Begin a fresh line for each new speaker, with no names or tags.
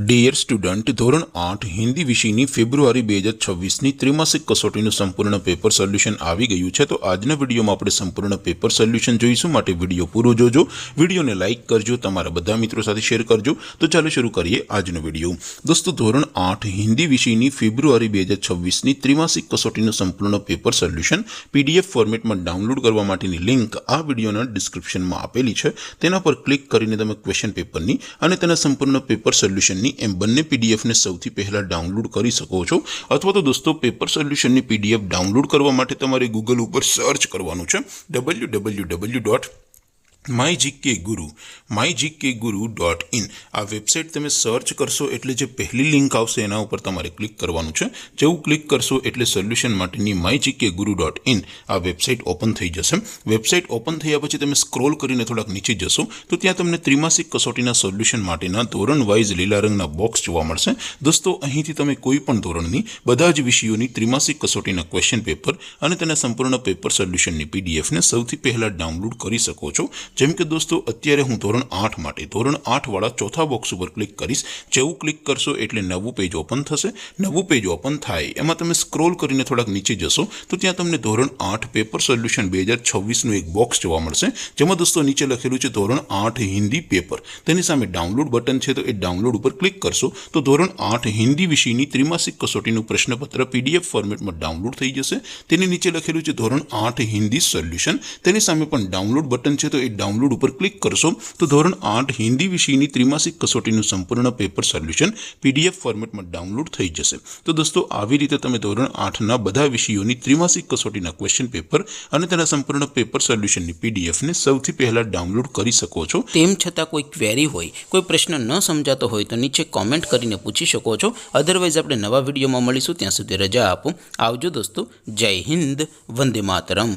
Dear student, ધોરણ 8 હિન્દી વિષયની ફેબ્રુઆરી 2026ની ત્રિમાસિક કસોટીનું સંપૂર્ણ પેપર સોલ્યુશન આવી ગયું છે। તો આજના વિડીયોમાં આપણે સંપૂર્ણ પેપર સોલ્યુશન જોઈશું, માટે વિડીયો પૂરો જોજો। વિડીયોને લાઇક કરજો, તમારા બધા મિત્રો સાથે શેર કરજો। તો ચાલો શરૂ કરીએ આજનો વિડીયો। દોસ્તો, ધોરણ 8 હિન્દી વિષયની ફેબ્રુઆરી 2026ની ત્રિમાસિક કસોટીનું સંપૂર્ણ પેપર સોલ્યુશન પીડીએફ ફોર્મેટમાં ડાઉનલોડ કરવા માટેની લિંક આ વિડીયોના ડિસ્ક્રિપ્શનમાં આપેલી છે। તેના પર ક્લિક કરીને તમે ક્વેશ્ચન પેપરની અને તેના સંપૂર્ણ પેપર સોલ્યુશનની એમ બંને પીડીએફને સૌથી પહેલા ડાઉનલોડ કરી શકો છો। અથવા તો દોસ્તો, પેપર સોલ્યુશનની પીડીએફ ડાઉનલોડ કરવા માટે તમારે ગૂગલ ઉપર સર્ચ કરવાનું છે www.mygkguru.in। આ વેબસાઇટ તમે સર્ચ કરશો એટલે જે પહેલી લિંક આવશે એના ઉપર તમારે ક્લિક કરવાનું છે। જેવું ક્લિક કરશો એટલે સોલ્યુશન માટેની mygkguru.in આ વેબસાઇટ ઓપન થઈ જશે। વેબસાઇટ ઓપન થયા પછી તમે સ્ક્રોલ કરીને થોડાક નીચે જશો તો ત્યાં તમને ત્રિમાસિક કસોટીના સોલ્યુશન માટેના ધોરણ વાઇઝ લીલા રંગના બોક્સ જોવા મળશે। દોસ્તો, અહીંથી તમે કોઈ પણ ધોરણની બધા જ વિષયોની ત્રિમાસિક કસોટીના ક્વેશ્ચન પેપર અને તેના સંપૂર્ણ પેપર સોલ્યુશનની પીડીએફને સૌથી પહેલા ડાઉનલોડ કરી શકો છો। જેમ કે દોસ્તો, અત્યારે હું ધોરણ 8 માટે ધોરણ 8 વાળા ચોથા બોક્સ ઉપર ક્લિક કરીશ। જેવું ક્લિક કરશો એટલે નવું પેજ ઓપન થશે। નવું પેજ ઓપન થાય એમાં તમે સ્ક્રોલ કરીને થોડાક નીચે જશો તો ત્યાં તમને ધોરણ 8 પેપર સોલ્યુશન 2026નું એક બોક્સ જોવા મળશે, જેમાં દોસ્તો નીચે લખેલું છે ધોરણ 8 હિન્દી પેપર। તેની સામે ડાઉનલોડ બટન છે, તો એ ડાઉનલોડ ઉપર ક્લિક કરશો તો ધોરણ 8 હિન્દી વિષયની ત્રિમાસિક કસોટીનું પ્રશ્નપત્ર પીડીએફ ફોર્મેટમાં ડાઉનલોડ થઈ જશે। તેની નીચે લખેલું છે ધોરણ 8 હિન્દી સોલ્યુશન। તેની સામે પણ ડાઉનલોડ બટન છે, તો એ ડાઉનલોડ ઉપર ક્લિક કરશો તો ધોરણ 8 હિન્દી વિષયની ત્રિમાસિક કસોટીનું સંપૂર્ણ પેપર સોલ્યુશન પીડીએફ ફોર્મેટમાં ડાઉનલોડ થઈ જશે। તો દોસ્તો, આવી રીતે તમે ધોરણ 8ના બધા વિષયોની ત્રિમાસિક કસોટીના ક્વેશ્ચન પેપર અને તેના સંપૂર્ણ પેપર સોલ્યુશનની પીડીએફને સૌથી પહેલા ડાઉનલોડ કરી શકો છો।
તેમ છતાં કોઈ ક્વેરી હોય, કોઈ પ્રશ્ન ન સમજાતો હોય તો નીચે કોમેન્ટ કરીને પૂછી શકો છો। અધરવાઇઝ આપણે નવા વિડીયોમાં મળીશું, ત્યાં સુધી રજા આપો। આવજો દોસ્તો, જય હિન્દ, વંદે માતરમ।